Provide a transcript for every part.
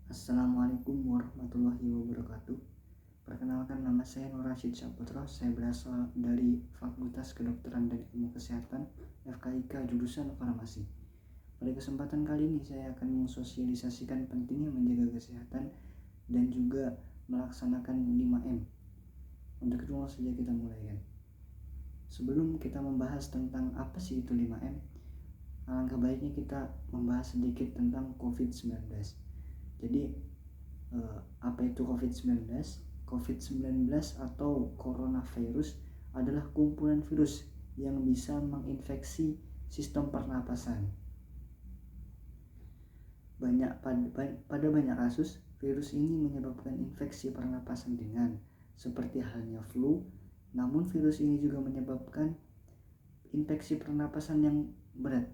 Assalamualaikum warahmatullahi wabarakatuh. Perkenalkan, nama saya Nur Rashid Saputro. Saya berasal dari Fakultas Kedokteran dan Ilmu Kesehatan FKIK jurusan Farmasi. Pada kesempatan kali ini saya akan mensosialisasikan pentingnya menjaga kesehatan dan juga melaksanakan 5M. Untuk itu langsung saja kita mulai kan. Sebelum kita membahas tentang apa sih itu 5M, alangkah baiknya kita membahas sedikit tentang COVID-19. Jadi apa itu COVID-19? COVID-19 atau coronavirus adalah kumpulan virus yang bisa menginfeksi sistem pernapasan. Pada banyak kasus, virus ini menyebabkan infeksi pernapasan ringan, seperti halnya flu. Namun virus ini juga menyebabkan infeksi pernapasan yang berat,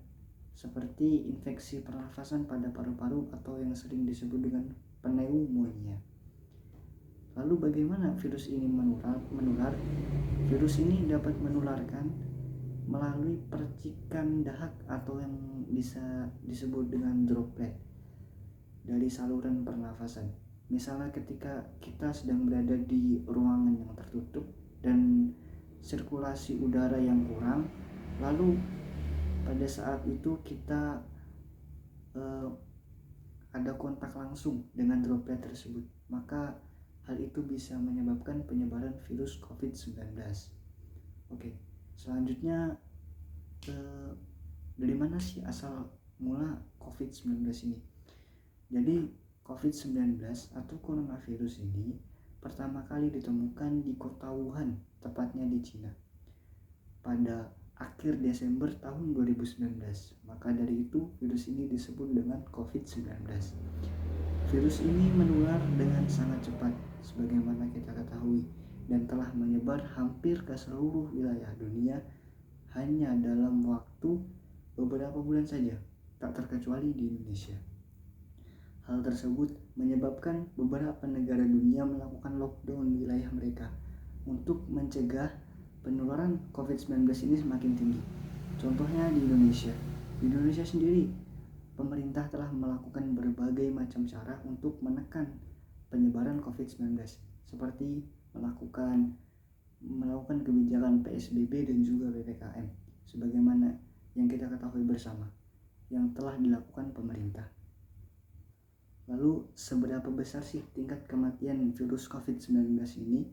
seperti infeksi pernafasan pada paru-paru atau yang sering disebut dengan pneumonia. Lalu bagaimana virus ini menular? Virus ini dapat menularkan melalui percikan dahak atau yang bisa disebut dengan droplet dari saluran pernafasan. Misalnya ketika kita sedang berada di ruangan yang tertutup dan sirkulasi udara yang kurang, lalu pada saat itu kita ada kontak langsung dengan droplet tersebut, maka hal itu bisa menyebabkan penyebaran virus COVID-19. Oke, selanjutnya dari mana sih asal mula COVID-19 ini? Jadi COVID-19 atau coronavirus ini pertama kali ditemukan di kota Wuhan, tepatnya di Cina, pada akhir Desember tahun 2019. Maka dari itu virus ini disebut dengan COVID-19. Virus ini menular dengan sangat cepat sebagaimana kita ketahui dan telah menyebar hampir ke seluruh wilayah dunia hanya dalam waktu beberapa bulan saja, tak terkecuali di Indonesia. Hal tersebut menyebabkan beberapa negara dunia melakukan lockdown wilayah mereka untuk mencegah penularan COVID-19 ini semakin tinggi. Contohnya di Indonesia. Di Indonesia sendiri, pemerintah telah melakukan berbagai macam cara untuk menekan penyebaran COVID-19, seperti melakukan kebijakan PSBB dan juga PPKM, sebagaimana yang kita ketahui bersama, yang telah dilakukan pemerintah. Lalu seberapa besar sih tingkat kematian virus COVID-19 ini?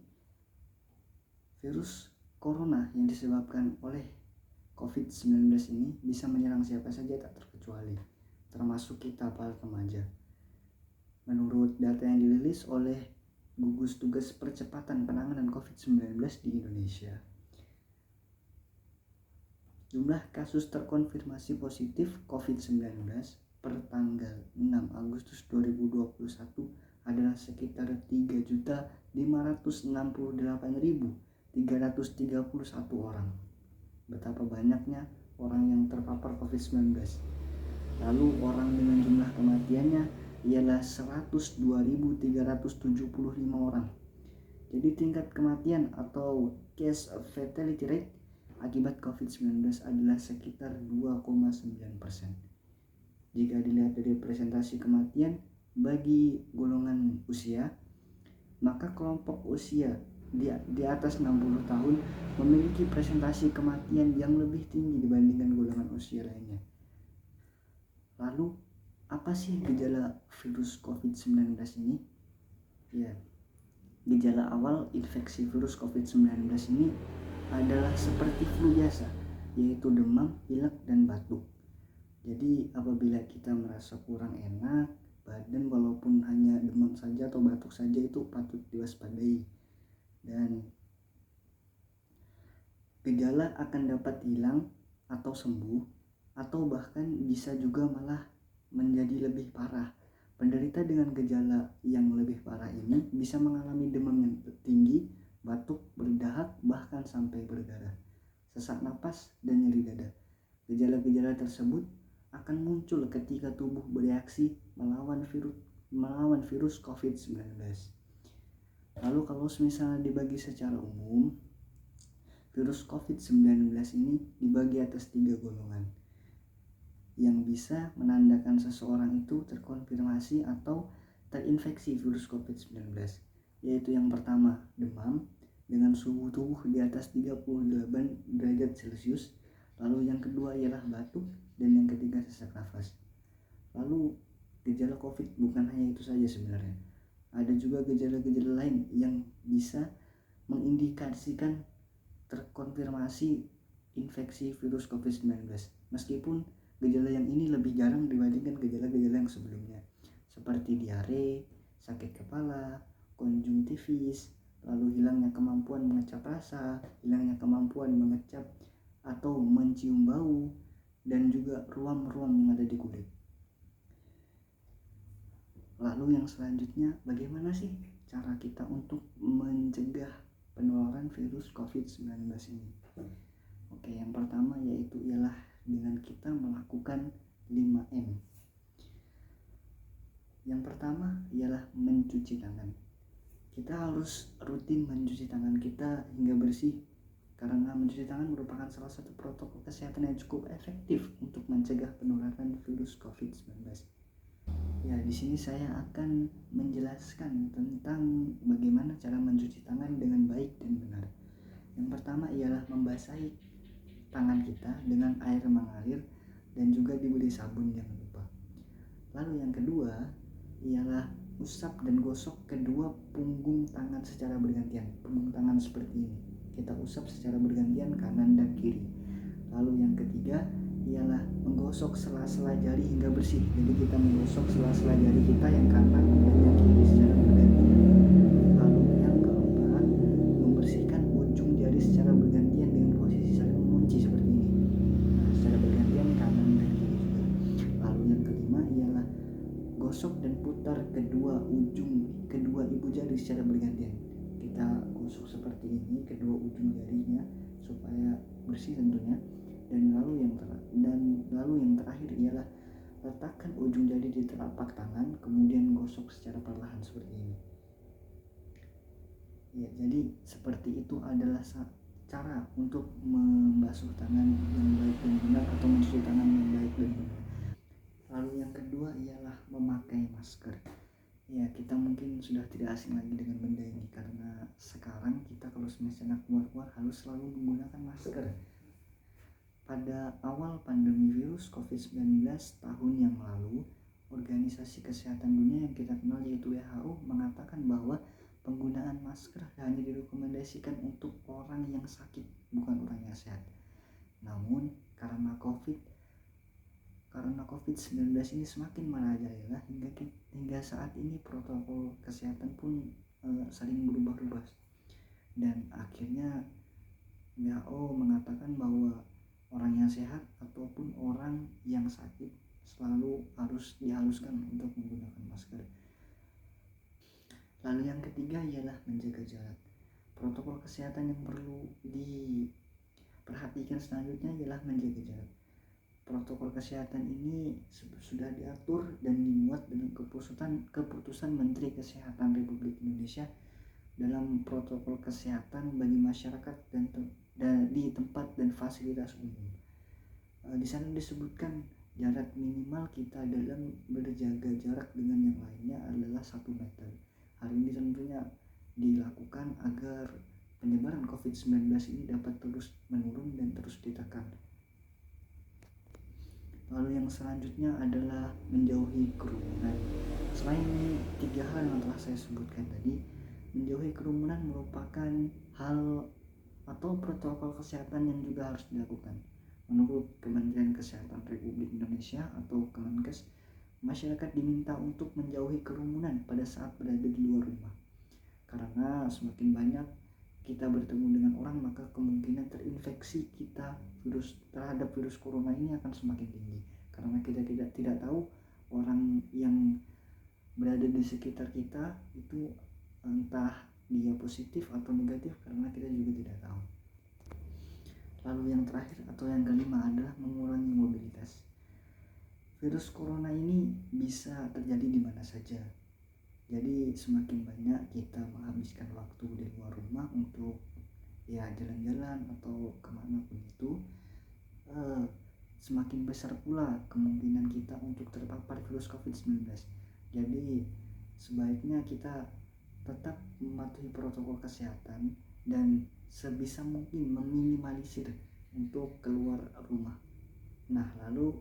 Virus corona yang disebabkan oleh COVID-19 ini bisa menyerang siapa saja tak terkecuali, termasuk kita para remaja. Menurut data yang dirilis oleh Gugus Tugas Percepatan Penanganan COVID-19 di Indonesia, jumlah kasus terkonfirmasi positif COVID-19 per tanggal 6 Agustus 2021 adalah sekitar 3.568.331 orang. Betapa banyaknya orang yang terpapar COVID-19. Lalu orang dengan jumlah kematiannya ialah 102.375 orang. Jadi tingkat kematian atau case fatality rate akibat COVID-19 adalah sekitar 2,9%. Jika dilihat dari presentasi kematian bagi golongan usia, maka kelompok usia di atas 60 tahun memiliki presentasi kematian yang lebih tinggi dibandingkan golongan usia lainnya. Lalu, apa sih gejala virus COVID-19 ini? Ya, gejala awal infeksi virus COVID-19 ini adalah seperti flu biasa, yaitu demam, pilek, dan batuk. Jadi apabila kita merasa kurang enak badan, walaupun hanya demam saja atau batuk saja, itu patut diwaspadai. Dan gejala akan dapat hilang atau sembuh, atau bahkan bisa juga malah menjadi lebih parah. Penderita dengan gejala yang lebih parah ini bisa mengalami demam yang tinggi, batuk, berdahak, bahkan sampai berdarah, sesak napas, dan nyeri dada. Gejala-gejala tersebut akan muncul ketika tubuh bereaksi melawan virus COVID-19. Lalu kalau misalnya dibagi secara umum, virus COVID-19 ini dibagi atas 3 golongan yang bisa menandakan seseorang itu terkonfirmasi atau terinfeksi virus COVID-19, yaitu yang pertama demam dengan suhu tubuh di atas 38 derajat Celcius, lalu yang kedua ialah batuk, dan yang ketiga sesak nafas. Lalu gejala COVID bukan hanya itu saja sebenarnya. Ada juga gejala-gejala lain yang bisa mengindikasikan terkonfirmasi infeksi virus COVID-19. Meskipun gejala yang ini lebih jarang dibandingkan gejala-gejala yang sebelumnya, seperti diare, sakit kepala, konjungtivis, lalu hilangnya kemampuan mengecap rasa, hilangnya kemampuan mengecap atau mencium bau, dan juga ruam-ruam yang ada di kulit. Lalu yang selanjutnya, bagaimana sih cara kita untuk mencegah penularan virus COVID-19 ini? Oke, yang pertama yaitu ialah dengan kita melakukan 5M. Yang pertama ialah mencuci tangan. Kita harus rutin mencuci tangan kita hingga bersih, karena mencuci tangan merupakan salah satu protokol kesehatan yang cukup efektif untuk mencegah penularan virus COVID-19. Ya, di sini saya akan menjelaskan tentang bagaimana cara mencuci tangan dengan baik dan benar. Yang pertama ialah membasahi tangan kita dengan air mengalir dan juga diberi sabun, jangan lupa. Lalu yang kedua ialah usap dan gosok kedua punggung tangan secara bergantian. Punggung tangan seperti ini, kita usap secara bergantian kanan dan kiri. Lalu yang ketiga ialah menggosok sela-sela jari hingga bersih. Jadi kita menggosok sela-sela jari kita yang kanan dan yang kiri secara bergantian. Lalu yang keempat, membersihkan ujung jari secara bergantian dengan posisi saling mengunci seperti ini. Nah, secara bergantian kanan dan kiri juga. Lalu yang kelima ialah gosok dan putar kedua ibu jari secara bergantian. Kita gosok seperti ini kedua ujung jarinya supaya bersih tentunya. Dan lalu yang terakhir ialah letakkan ujung jari di telapak tangan, kemudian gosok secara perlahan seperti ini. Ya, jadi seperti itu adalah cara untuk membasuh tangan yang baik dan benar, atau mencuci tangan yang baik dan benar. Lalu yang kedua ialah memakai masker. Ya, kita mungkin sudah tidak asing lagi dengan benda ini, karena sekarang kita kalau misalnya keluar harus selalu menggunakan masker. Pada awal pandemi virus COVID-19 tahun yang lalu, Organisasi Kesehatan Dunia yang kita kenal yaitu WHO mengatakan bahwa penggunaan masker hanya direkomendasikan untuk orang yang sakit, bukan orang yang sehat. Namun karena COVID-19 ini semakin merajalela hingga saat ini protokol kesehatan pun saling berubah-ubah, dan akhirnya WHO mengatakan bahwa orang yang sehat ataupun orang yang sakit selalu harus diharuskan untuk menggunakan masker. Lalu yang ketiga ialah menjaga jarak. Protokol kesehatan yang perlu diperhatikan selanjutnya ialah menjaga jarak. Protokol kesehatan ini sudah diatur dan dimuat dalam keputusan Menteri Kesehatan Republik Indonesia dalam protokol kesehatan bagi masyarakat dan di tempat dan fasilitas umum. Di sana disebutkan jarak minimal kita dalam berjaga jarak dengan yang lainnya adalah 1 meter. Hal ini tentunya dilakukan agar penyebaran COVID-19 ini dapat terus menurun dan terus ditekan. Lalu yang selanjutnya adalah menjauhi kerumunan. Selain 3 hal yang telah saya sebutkan tadi, menjauhi kerumunan merupakan hal atau protokol kesehatan yang juga harus dilakukan. Menurut Kementerian Kesehatan Republik Indonesia atau Kemenkes, masyarakat diminta untuk menjauhi kerumunan pada saat berada di luar rumah. Karena semakin banyak kita bertemu dengan orang, maka kemungkinan terinfeksi kita terhadap virus corona ini akan semakin tinggi. Karena kita tidak tahu orang yang berada di sekitar kita itu entah dia positif atau negatif, karena kita juga tidak tahu. Lalu yang terakhir atau yang kelima adalah mengurangi mobilitas. Virus corona ini bisa terjadi di mana saja. Jadi semakin banyak kita menghabiskan waktu di luar rumah untuk jalan-jalan atau kemana pun itu, semakin besar pula kemungkinan kita untuk terpapar virus COVID-19. Jadi sebaiknya kita tetap mematuhi protokol kesehatan dan sebisa mungkin meminimalisir untuk keluar rumah. Nah, lalu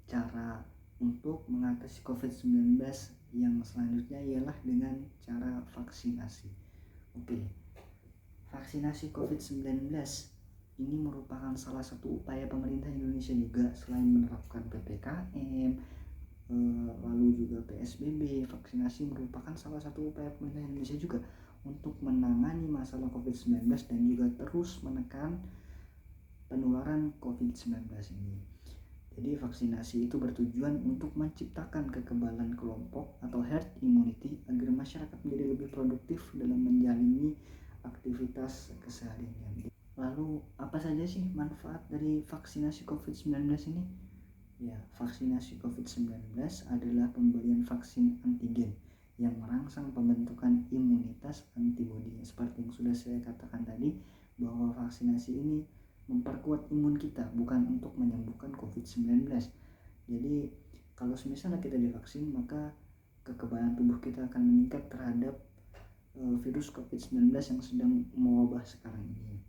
cara untuk mengatasi COVID-19 yang selanjutnya ialah dengan cara vaksinasi. Oke, vaksinasi COVID-19 ini merupakan salah satu upaya pemerintah Indonesia juga selain menerapkan PPKM, lalu juga PSBB. Vaksinasi merupakan salah satu upaya pemerintah Indonesia juga untuk menangani masalah COVID-19 dan juga terus menekan penularan COVID-19 ini. Jadi vaksinasi itu bertujuan untuk menciptakan kekebalan kelompok atau herd immunity agar masyarakat menjadi lebih produktif dalam menjalani aktivitas keseharian. Lalu apa saja sih manfaat dari vaksinasi COVID-19 ini? Ya, vaksinasi COVID-19 adalah pemberian vaksin antigen yang merangsang pembentukan imunitas antibodi. Seperti yang sudah saya katakan tadi, bahwa vaksinasi ini memperkuat imun kita, bukan untuk menyembuhkan COVID-19. Jadi kalau misalnya kita divaksin, maka kekebalan tubuh kita akan meningkat terhadap virus COVID-19 yang sedang mewabah sekarang ini.